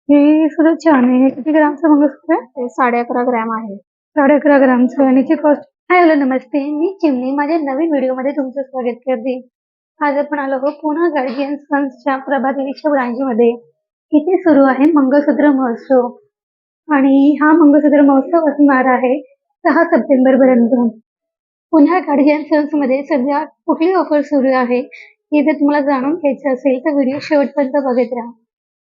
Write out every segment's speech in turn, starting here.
हे सुद्धा छान आहे. हे किती ग्रामचं मंगळसूत्र आहे? ते 11.5 ग्रॅम आहे. 11.5 ग्रामचं आणि याची कॉस्ट. हाय हॅलो नमस्ते, मी चिमणी. माझ्या नवीन व्हिडिओमध्ये तुमचं स्वागत करते. आज आपण आलो आहोत पुन्हा गार्डियन सन्सच्या प्रभादेवीच्या ब्रांचमध्ये. इथे सुरू आहे मंगळसूत्र महोत्सव आणि हा मंगळसूत्र महोत्सव असणार आहे 6 सप्टेंबर पर्यंत. पुन्हा गार्डियन सन्स मध्ये सध्या कुठली ऑफर सुरू आहे हे जर तुम्हाला जाणून घ्यायचं असेल तर व्हिडिओ शेवटपर्यंत बघत राहा.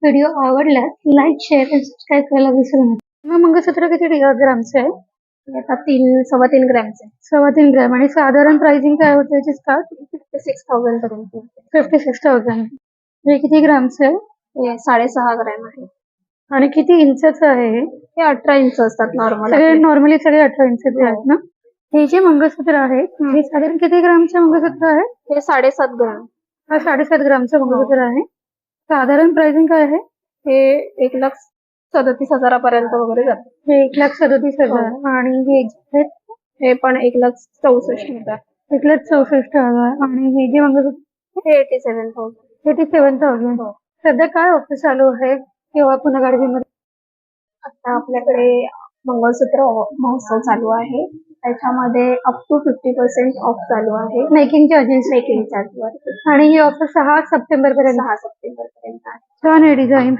व्हिडिओ आवडल्यास लाईक, शेअर आणि सबस्क्राईब करायला विसरू नका. हा मंगळसूत्र किती ग्रामचं आहे? आता 3.25 ग्रॅमचे. 3.25 ग्रॅम. आणि साधारण प्राइसिंग काय होते याची स्टार्ट? 56,000 पर्यंत. 56,000. हे किती ग्रामचं आहे? हे 6.5 ग्रॅम आहे. आणि किती इंचाचं आहे हे? हे 18 इंच असतात नॉर्मल. सगळे नॉर्मली सगळे 18 इंचचे आहेत ना? हे जे मंगळसूत्र आहे हे साधारण किती ग्रामचे मंगळसूत्र आहे? हे 7.5 ग्रॅम. हा 7.5 ग्रामचं मंगळसूत्र आहे. साधारण प्राइसिंग काय आहे? हे 1,37,000 पर्यंत वगैरे जाते. हे 1,37,000. आणि हे जे हे पण 1,64,000. 1,64,000. आणि हे जे मंगळसूत्र हे 87,000. 87,000. सध्या काय ऑफर चालू आहे किंवा पुन्हा गाडगेमध्ये? आता आपल्याकडे मंगळसूत्र महोत्सव चालू आहे. त्याच्यामध्ये अप टू 50% ऑफ चालू आहे. Making charges. मेकिंग चार्जवर. आणि ही ऑफर 6 सप्टेंबर पर्यंत. 6 सप्टेंबर पर्यंत आहे. छान आहे डिझाईन.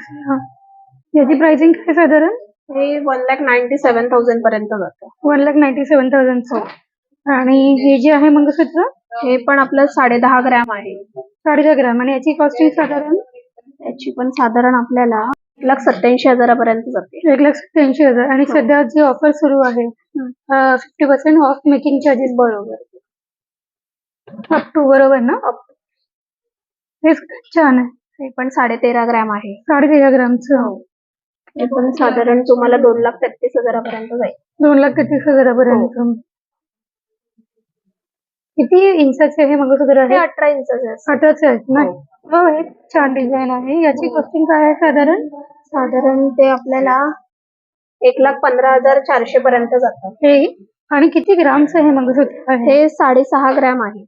याची प्राइसिंग काय साधारण? हे 1,97,000 पर्यंत जातं. 1,97,000. आणि हे जे आहे मंगळसूत्र हे पण आपलं 10.5 ग्रॅम आहे. 10.5 ग्रॅम. आणि याची कॉस्टिंग साधारण? याची पण साधारण आपल्याला 1,87,000 पर्यंत जाते. 1,87,000. आणि सध्या जी ऑफर सुरू आहे 50% ऑफ मेकिंग चार्जेस. बरोबर. अप टू, बरोबर ना? हे छान आहे. हे पण 13.5 ग्रॅम आहे. 13.5 ग्रामचं. हे पण साधारण तुम्हाला 2,33,000 पर्यंत जाईल. 2,33,000 पर्यंत. किती इंचाचे हे मंगळसूत्र हे आहे? 18 इंचाचे असतात. 18 आहेत ना? हो. हे छान डिझाईन आहे. याची कॉस्टिंग काय आहे साधारण? साधारण ते आपल्याला 1,15,400 पर्यंत जातं. हे. आणि किती ग्रामचं हे मंगळसूत्र आहे? हे 6.5 ग्रॅम आहे.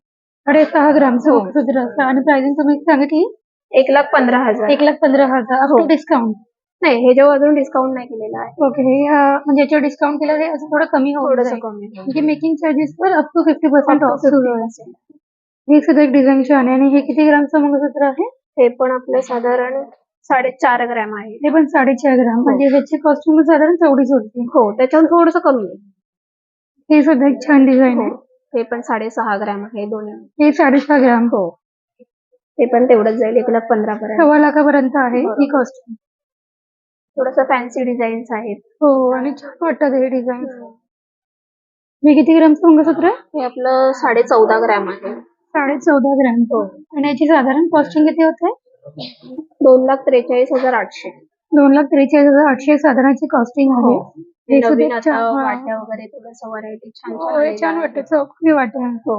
6.5 ग्रामचं मंगळसूत्र असतं. आणि प्राइसिंग तुम्ही सांगितली? 1,15,000. 1,15,000 अप टू डिस्काउंट. नाही, हे जेव्हा अजून डिस्काउंट नाही केलेला आहे. ओके. म्हणजे याच्यावर डिस्काउंट केलं हे अजून थोडं कमी होईल. थोडंसं कमी. म्हणजे मेकिंग चार्जेस वर अप टू 50% ऑफ सुरू आहे. 50%. हे सुद्धा एक डिझाईन छान आहे. आणि हे किती ग्रामचं मंगळसूत्र आहे? हे पण आपलं साधारण 4.5 ग्रॅम आहे. हे पण 4.5 ग्राम. म्हणजे ह्याची कॉस्टिंग साधारण तेवढीच होती. हो, त्याच्यावर थोडंसं कमी आहे. हे सुद्धा एक छान डिझाईन आहे. हे पण 6.5 ग्रॅम आहे दोन्ही. हे 6.5 ग्राम. हो. हे पण तेवढंच जाईल 1,15,000 पर्यंत. 1,15,000 आहे ही कॉस्टिंग. थोडंसं फॅन्सी डिझाईन्स आहेत. हो. आणि छान वाटतात हे डिझाईन. हे किती ग्रामचं मंगळसूत्र आहे? हे आपलं 14.5 ग्रॅम आहे. 14.5 ग्राम. हो. आणि याची साधारण कॉस्टिंग किती होते? 2,43,800. 2,43,800 साधारणची कॉस्टिंग आहे. हे नवीन सुद्धा आता वाट्या वगैरे थोडंसं व्हरायटी छान छान वाटतं. चौकनी वाटतं. हो.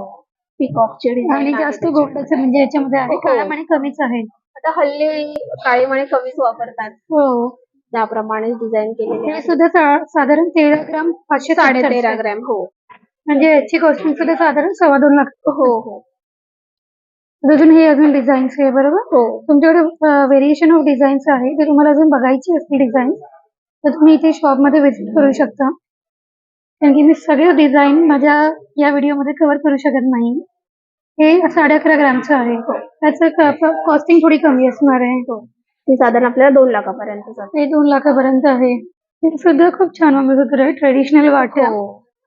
पीकॉकची डिझाईन आणि जास्त गोल्डचं म्हणजे याच्यामध्ये आहे. काळा मणी कमीच आहे. आता हल्ली काळे मणी कमीच वापरतात. हो. त्याप्रमाणे डिझाईन केलेले. हे सुद्धा साधारण 13 ग्राम 13.5 ग्रॅम. हो. म्हणजे याची कॉस्टिंग सुद्धा साधारण 2.25 लाख. हो हो. अजून हे डिझाईन्स आहे, बरोबर? हो. तुमच्याकडे व्हेरिएशन ऑफ डिझाईन्स आहे. जर तुम्हाला अजून बघायची असतील डिझाईन तर तुम्ही इथे शॉपमध्ये व्हिजिट करू शकता. कारण की मी सगळे डिझाईन माझ्या या व्हिडिओमध्ये कव्हर करू शकत नाही. हे 11.5 ग्रामचं आहे. त्याचं कॉस्टिंग थोडी कमी असणार आहे. ती साधारण आपल्याला 2 लाखापर्यंत जाते. हे 2 लाखापर्यंत आहे. हे सुद्धा खूप छान मंगळसूत्र आहे. ट्रेडिशनल वाट्या.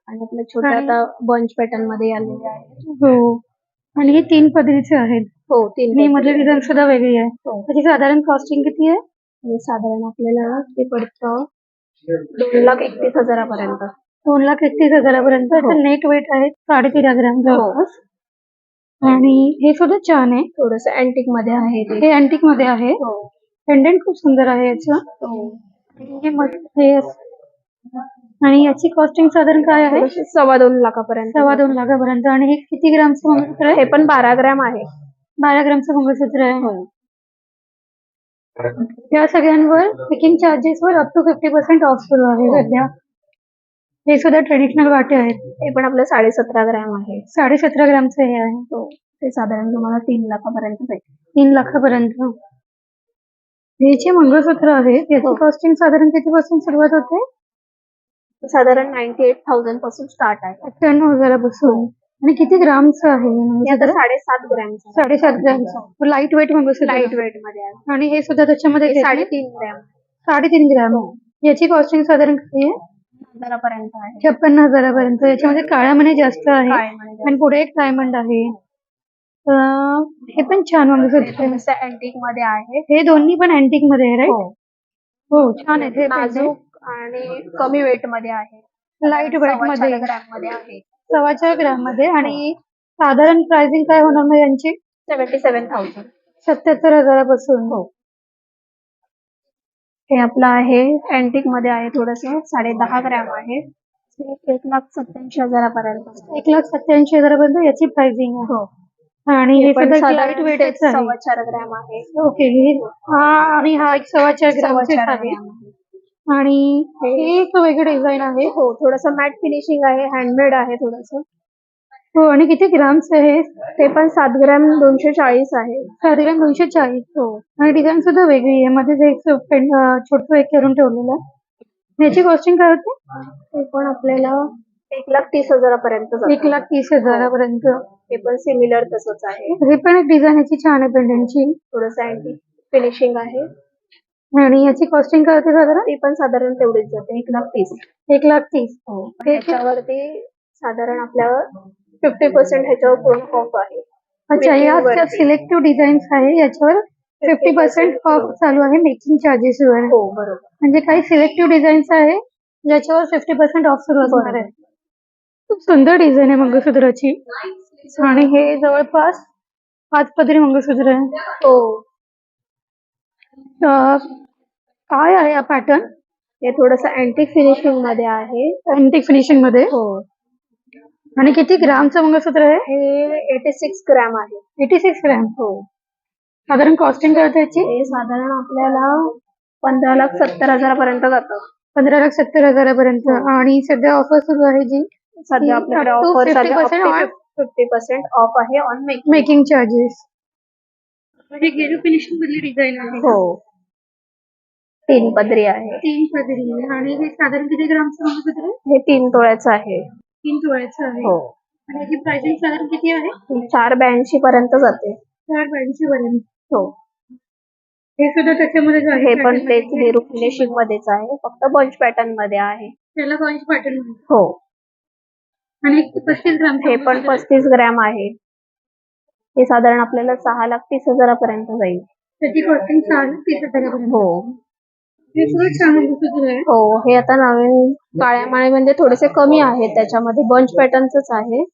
आणि आपल्या छोट्या आता बंच पॅटर्न मध्ये आलेले आहे. हो. आणि हे 3 पदरीचे आहेत. हो. 3. आणि मधली डिझाईन सुद्धा वेगळी आहे. त्याची साधारण कॉस्टिंग किती आहे? हे साधारण आपल्याला ते पडतं 2,31,000 पर्यंत. 2,31,000 पर्यंत. त्याचं नेट वेट आहे 13.5 ग्राम जवळपास. आणि हे सुद्धा छान आहे. थोडंसं अँटिक मध्ये आहे. हे अँटिक मध्ये आहे. पेंडंट खूप सुंदर आहे याचं. आणि याची कॉस्टिंग साधारण काय आहे? 2.25 लाखापर्यंत. 2.25 लाखापर्यंत. आणि हे किती ग्रामचं मंगळसूत्र आहे? हे पण 12 ग्रॅम आहे. 12 ग्रामचं मंगळसूत्र आहे. या सगळ्यांवर मेकिंग चार्जेस वर अप टू 50% ऑफ सुरू आहे सध्या. हे सुद्धा ट्रेडिशनल वाटे आहेत. हे पण आपलं 17.5 ग्रॅम आहे. 17.5 ग्रामचं हे आहे. ते साधारण तुम्हाला 3 लाखापर्यंत जाईल. 3 लाखापर्यंत. हे जे मंगळसूत्र आहे याची हो. कॉस्टिंग साधारण कितीपासून सुरुवात होते? साधारण 98,000 पासून स्टार्ट आहे. 98,000 आणि किती ग्रामचं आहे हे हे आता मंगळसूत्र? 7.5 ग्रॅमचं 7.5 ग्रामचं. लाईट वेट मंगळसूत्र. लाईट वेट मध्ये आहे. आणि हे सुद्धा त्याच्यामध्ये हे येते? 3.5 ग्रॅम 3.5 ग्राम. हो. याची कॉस्टिंग साधारण किती आहे? 10,000 आहे. 56,000 याच्यामध्ये काळ्या मणी जास्त आहे काळे मणी जास्त. आणि पुढे एक डायमंड आहे. हे पण छान मंगळसूत्र आहे. थोडंसं अँटिक मध्ये आहे. हे दोन्ही पण अँटिक मध्ये आहे, राईट? हो. हो, छान आहे. हे नाजूक आणि कमी वेट मध्ये आहे. लाईट वेट 4.25 मध्ये, ग्रॅम मध्ये आहे. 4.25 ग्राम मध्ये. आणि साधारण प्राइसिंग काय होणार मग यांची? 77,000. 77,000 हो. हे आपलं आहे अँटिक मध्ये आहे, थोडंसं 10.5 ग्रॅम आहे. 1,87,000 पर्यंत. 1,87,000 याची प्राइसिंग आहे. हो. आणि हे हे पण सुद्धा लाईट साधारण वेटच आहे. 4.25 ग्रॅम आहे. ओके. आणि हा एक 4.25 ग्रामचेच 4.25 आहे. ग्रॅम आहे. आणि हे एक वेगळी डिझाईन आहे. हो, थोडंसं मॅट फिनिशिंग आहे, हँडमेड आहे थोडंसं. हो. आणि किती ग्रामचं आहे? ते पण 7 ग्रॅम 240 आहे. 7 ग्राम 240. हो. आणि डिझाईन सुद्धा वेगळी आहे. मध्ये एक छोटं एक करून ठेवलेलं आहे. याची कॉस्टिंग काय होते? ते पण आपल्याला 1,30,000 पर्यंत जातं. 1,30,000 हे पण सिमिलर तसंच आहे. हे पण एक डिझाईन याची छान आहे पेंडंटची. थोडंसं अँटिक फिनिशिंग आहे. आणि याची कॉस्टिंग काय होते साधारण? ती पण साधारण तेवढीच जाते, 1,30,000. 1,30,000. हो. ह्याच्यावरती साधारण आपल्यावर 50% ह्याच्यावर पूर्ण ऑफ आहे. अच्छा, या सिलेक्टिव्ह डिझाईन्स आहे याच्यावर 50% ऑफ चालू आहे मेकिंग चार्जेसवर. हो, बरोबर. म्हणजे काही सिलेक्टिव्ह डिझाईन्स आहे ज्याच्यावर 50% ऑफ सुरू असणार आहे. खूप सुंदर डिझाईन आहे मंगळसूत्राची. आणि हे जवळपास 5 पदरी मंगळसूत्र आहे. हो. काय आहे हा पॅटर्न? हे थोडंसं अँटिक फिनिशिंग मध्ये आहे. अँटिक फिनिशिंग मध्ये. हो. आणि किती ग्रामचं मंगळसूत्र आहे? हे 86 ग्रॅम आहे. 86 ग्रॅम. हो. साधारण कॉस्टिंग काय होते याची? हे साधारण आपल्याला 15,70,000 पर्यंत जातं. 15,70,000 आणि सध्या ऑफर सुरू आहे जी सध्या आपल्याकडे up to ऑफर 50% ऑफ आहे ऑन मेकिंग चार्जेस. म्हणजे गेरू फिनिशिंग मधली डिझाईन आहे. हो. 3 पदरी आहे. 3 पदरी. आणि हे साधारण किती ग्रामचं मंगळसूत्र आहे? हे 3 तोळ्याचं आहे. 3 तोळ्याचं आहे. हो. आणि याची प्राइसिंग साधारण किती आहे? 482 पर्यंत जाते. 482 पर्यंत. हो. हे सुद्धा त्याच्यामध्येच आहे. हे पण तेच गेरू फिनिशिंग मध्येच आहे, फक्त बंच पॅटर्न मध्ये आहे. त्याला बंच पॅटर्न म्हणतात. हो. आणि 35 ग्राम. हे पण 35 ग्रॅम आहे. हे साधारण आपल्याला 6,30,000 पर्यंत जाईल. त्याची कॉस्टिंग 6,30,000 हो. हे सगळं छान मंगळसूत्र आहे. हो. हे आता नवीन काळ्या माळेमध्ये थोडेसे कमी आहेत, त्याच्यामध्ये बंच पॅटर्नच आहे.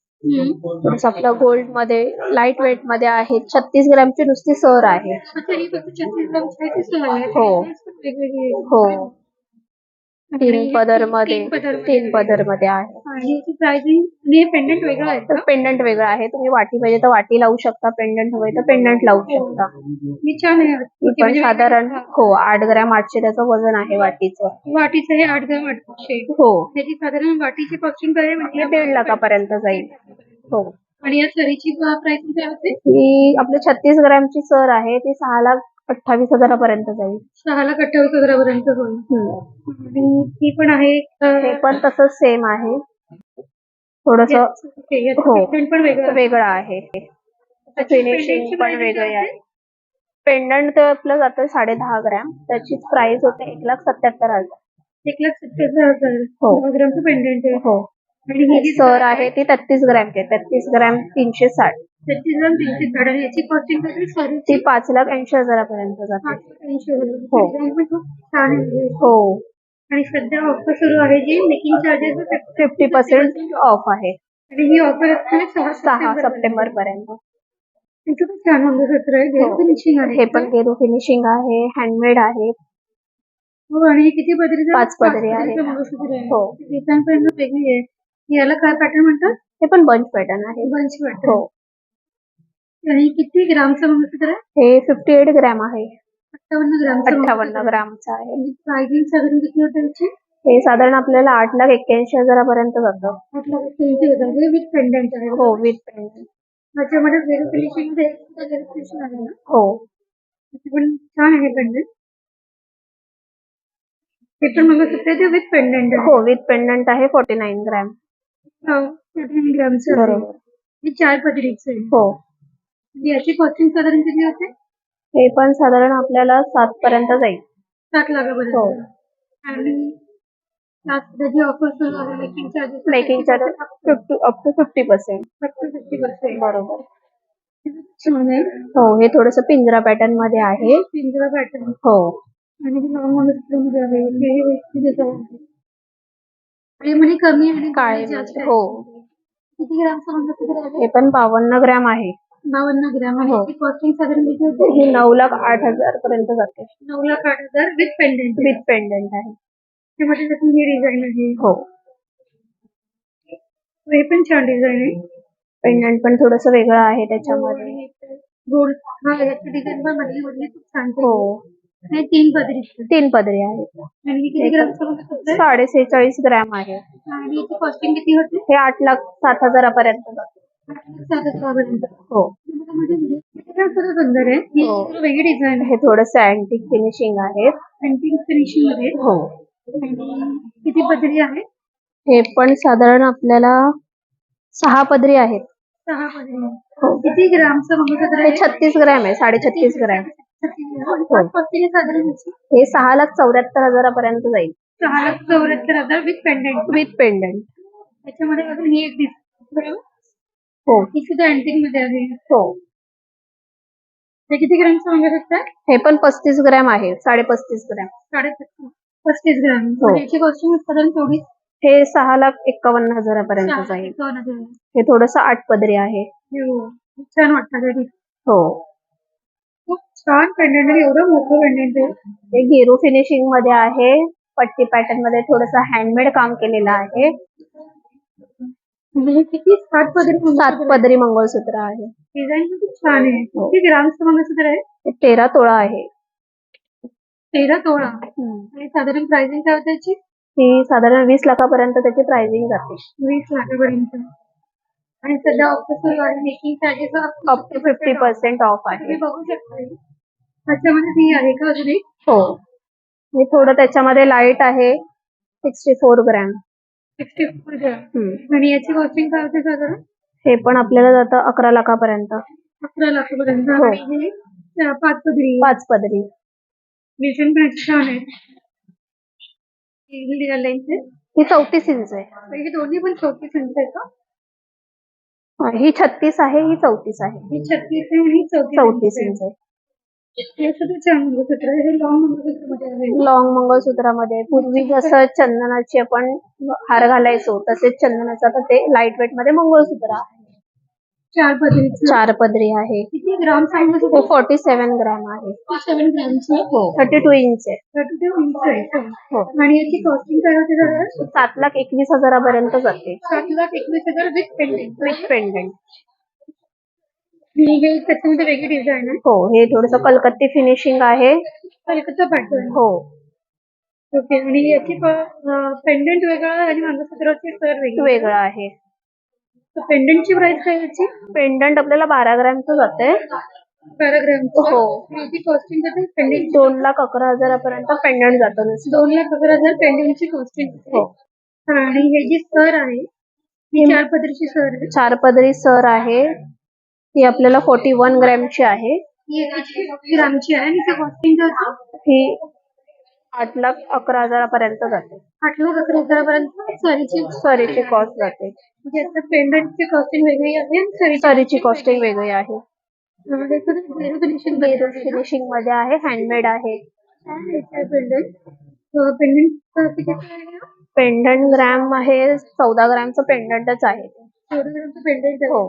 थोडंसं आपलं गोल्ड मध्ये लाईट वेट मध्ये आहे. 36 ग्रॅमची नुसती सर आहे. अच्छा, ही फक्त 36 ग्रामची आहे की सर आहे? हो. वेगवेगळी आहे. हो. 3 पदर मध्ये आहे. आणि याची प्राइसिंग आणि हे पेंडंट वेगळं आहे का? पेंडंट वेगळं आहे. तुम्ही वाटी पाहिजे तर वाटी लावू शकता, पेंडंट हवंय तर पेंडंट लावू शकता. हे छान आहे. ती पण साधारण 8 ग्रॅम 800 त्याचं वजन आहे वाटीचं. वाटीचं हे 8 ग्रॅम 800. हो. त्याची साधारण वाटीची कॉस्टिंग काय आहे? हे 1.5 लाखापर्यंत जाईल. हो. आणि या सरीची प्राइसिंग काय होते? ही आपली 36 ग्रॅमची सर आहे, ती 6,28,000 पर्यंत जाईल. 6,28,000 पर्यंत होईल. आणि ही पण आहे. हे पण तसंच सेम आहे. थोडंसं हो पण वेगळं आहे. फिनिशिंग पण वेगळी आहे. पेंडंट तर आपलं जातं 10.5 ग्रॅम. त्याचीच प्राइस होते 1,77,000. 1,77,000. हो. 10 ग्रामचं पेंडंट आहे. हो. आणि ही जी सर आहे ती 33 ग्रॅमची आहे. 33 ग्रॅम 360. 33 ग्राम 360. आणि याची कॉस्टिंग किती? सॉरी, ती 5,80,000 पर्यंत जाते. 5,80,000. हो. डिझाईन पण खूप छान आहे. हो. आणि सध्या ऑफर सुरू आहे जी मेकिंग चार्जेस 50% ऑफ आहे. आणि ही ऑफर असते 6 सप्टेंबर पर्यंत. इथं पण छान मंगळसूत्र आहे. गेरू फिनिशिंग आहे. हे पण गेरू फिनिशिंग आहे, हँडमेड आहे. हो. आणि हे किती पदरीचं? 5 पदरी आहे. मंगळसूत्र आहे. हो. डिझाईन पण वेगळी आहे. याला काय पॅटर्न म्हणतात? हे पण बंच पॅटर्न आहे. Bunch pattern. हो. आणि किती ग्रामचं मंगळसूत्र आहे? हे 58 ग्रॅम आहे. 58 ग्रामचं. 58 ग्रामचं आहे. प्राइसिंग साधारण किती होते याची? हे साधारण आपल्याला 8,81,000 पर्यंत जातं. 8,81,000 विथ पेंडंट आहे. हो, विथ पेंडंट. त्याच्यामध्ये गेरू फिनिशिंग आहे ना? हो. पण छान आहे पेंडंट. हे पण मंगळसूत्र आहे ते विथ पेंडंट आहे. हो, विथ पेंडंट आहे 49 ग्रॅम. 14 ग्रामचं आहे. बरोबर. हे 4 पदरीचं आहे. हो, म्हणजे याची कॉस्टिंग साधारण किती होते? हे पण साधारण आपल्याला 7 पर्यंत जाईल. 7 लाखापर्यंत. हो. आणि त्याची ऑफर सुरू आहे making charges. Making charge up to 50%. फक्त 50%. बरोबर. छान आहे. हो, हे थोडंसं पिंजरा पॅटर्न मध्ये आहे. पिंजरा पॅटर्न हो, आणि हे लॉंग मंगळसूत्रमध्ये आहे. हे व्यक्ती डिझाइन आहे. आणि म्हणे कमी आणि काळे जास्त आहे. हो, किती ग्रामचं मंगळसूत्र आहे? हे पण 52 ग्रॅम आहे. 52 ग्राम आणि हो. याची कॉस्टिंग साधारण किती होते? हे 9,08,000 पर्यंत जाते. 9,08,000 विथ पेंडंट. विथ पेंडंट आहे. त्यामध्ये त्यातून ही डिझाइन आहे. हो, हे पण छान डिझाइन आहे. पेंडंट पण थोडंसं वेगळं आहे त्याच्यामध्ये. गोल्ड हा याची डिझाइन पण मधली खूप छान. हो, हे 3 पदरीचं. 3 पदरी आहे. आणि हे किती ग्रामचं मंगळसूत्र आहे? 46.5 ग्रॅम आहे. आणि याची कॉस्टिंग किती होते? हे 8,07,000 पर्यंत जाते. 7,000 पर्यंत. हो, सुद्धा सुंदर आहे. ही हो. वेगळी डिझाइन आहे. हे थोडंसं अँटिक फिनिशिंग आहे. अँटिक फिनिशिंग मध्ये. हो, आणि किती पदरी आहे? हे पण साधारण आपल्याला 6 पदरी आहेत. 6 पदरी. हो. किती ग्रामचं मंगळसूत्र हे आहे? 36 ग्रॅम आहे. 36.5 ग्रॅम. हो. कॉस्टिंग साधारण हे 6,74,000 पर्यंत जाईल. 6,74,000 विथ पेंडंट. With pendant. त्याच्यामध्ये अजून ही एक डिझाइन बरोबर. हो, ही सुद्धा अँटिक मध्ये आहे. हो. हे किती ग्रामचं मंगळसूत्र आहे? हे पण 35 ग्रॅम आहे. 35.5 ग्रॅम. 35 ग्राम. हो. याची कॉस्टिंग साधारण तेवढी. हे 6,51,000 पर्यंत जाईल. 6,51,000. हे थोडंसं 8 पदरी आहे. हो. छान वाटतं तरी. हो, खूप छान पेंडंट आहे. एवढं मोठं पेंडंट आहे. हे गेरू फिनिशिंग मध्ये आहे. पट्टी पॅटर्न मध्ये थोडंसं हँडमेड काम केलेलं आहे. म्हणजे किती 7 पदरी 7 पदरी मंगळसूत्र आहे. डिझाइन पण खूप छान आहे. हो. किती ग्रामचं मंगळसूत्र आहे? हे 13 तोळा आहे. 13 तोळा. आणि साधारण प्राइसिंग काय होते याची? ही साधारण 20 लाखापर्यंत त्याची प्राइसिंग जाते. 20 लाखापर्यंत. आणि सध्या ऑफर सुरू आहे. Making charges up to 50% off आहे. तुम्ही बघू शकता. त्याच्यामध्ये ती आहे का अजून एक? हो, हे थोडं त्याच्यामध्ये लाईट आहे. 64 ग्रॅम. 64 ग्राम. आणि याची कॉस्टिंग काय होते साधारण? हे पण आपल्याला जातं 11 लाखापर्यंत. 11 लाखापर्यंत. हो. आणि हे 5 पदरी. 5 पदरी. डिझाइन पण छान आहे. लेंथ आहे. ही 34 इंच आहे. हे दोन्ही पण 34 इंच आहे का? ही 36 आहे. ही 34 आहे. ही 36 आहे आणि 34 इंच आहे. हे सुद्धा छान मंगळसूत्र आहे. हे लॉंग मंगळसूत्रमध्ये आहे. लॉंग मंगळसूत्रामध्ये पूर्वी जसं चंदनाचे आपण हार घालायचो तसेच चंदनाचं आता ते लाईट वेट मध्ये मंगळसूत्र आहे. 4 पदरी. 4 पदरी आहे. किती ग्राम सांगितलं? हे 47 ग्रॅम आहे. 7 ग्रामचं. हो, 32 इंच आहे. 32 इंच आहे. हो, आणि याची कॉस्टिंग काय होते साधारण? 7,21,000 पर्यंत जाते. 7,21,000 विथ पेंडंट. With pendant. हे त्याच्यामध्ये वेगळी डिझाइन आहे. हो, हे थोडंसं कलकत्ती फिनिशिंग आहे. कलकत्ता पॅटर्न. हो, ओके. आणि याची पेंडंट वेगळं आणि मंगळसूत्राची सर वेगळं आहे. पेंडंटची प्राइस काय याची? पेंडंट आपल्याला 12 ग्रॅमचं जाते. 12 ग्रामचं. हो. याची कॉस्टिंग जाते पेंडंट 2,11,000 पर्यंत पेंडंट जातं. 2,11,000 पेंडंटची कॉस्टिंग. हो. आणि हे जी सर आहे ही 4 पदरीची सर आहे. 4 पदरी सर आहे. ती आपल्याला 41 ग्रॅमची आहे. ही किती ग्रामची आहे आणि कॉस्टिंग काय होते? ही 8,11,000 पर्यंत जाते. 8,11,000 पर्यंत सरीची कॉस्ट जाते. म्हणजे पेंडंटची कॉस्टिंग वेगळी आहे आणि सरीची कॉस्टिंग वेगळी आहे. फिनिशिंग मध्ये आहे. हँडमेड आहे. पेंडंट ग्रॅम आहे. 14 ग्रॅमचं पेंडंटच आहे. हो.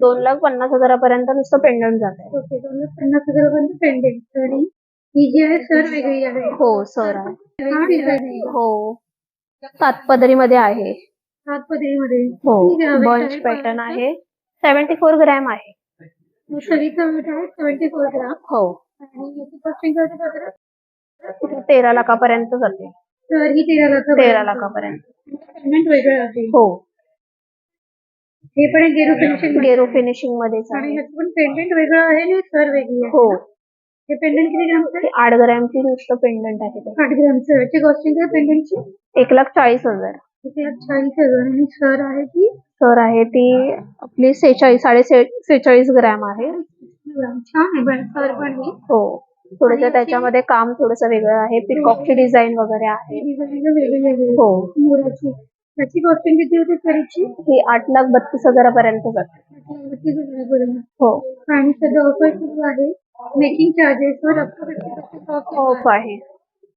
2,50,000 पर्यंत नुसतं पेंडंट जाते. 2,50,000 पर्यंत पेंडंट. आणि ही जी आहे सर वेगळी आहे. हो, सर आहे. हो, 7 पदरी मध्ये आहे. 7 पदरी मध्ये. हो, बंच पॅटर्न आहे. 74 ग्रॅम आहे. सरीचा वेट आहे 74 ग्राम. हो, आणि याची कॉस्टिंग काय होते? 13 लाखापर्यंत जाते. तर ही 13 लाखापर्यंत. पेमेंट वेगळं आहे. हो, हे पण एक गेरू फिनिशिंग. गेरू फिनिशिंग मध्येच आणि आहे. ह्याचं पण पेंडंट वेगळं आहे आणि सर वेगळी आहे. हो, हे पेंडंट किती ग्रामचं आहे? 8 ग्रॅमची नुसतं पेंडंट आहे ते. 8 ग्रामचं. याची कॉस्टिंग काय पेंडंटची? 1,40,000. 1,40,000 आणि सर आहे ती सर आहे ती आपली 46 ग्रॅम आहे. छान आहे पण सर पण ही हो. थोडंसं त्याच्यामध्ये काम थोडंसं वेगळं आहे. पिकॉकची डिझाईन वगैरे आहे. डिझाईन वेगळी हो. मोराची. त्याची कॉस्टिंग किती होते सरीची? ही 8,32,000 पर्यंत जाते. हो. आणि सध्या ऑफर सुरू आहे. मेकिंग चार्जेसवर up to 50% ऑफ आहे.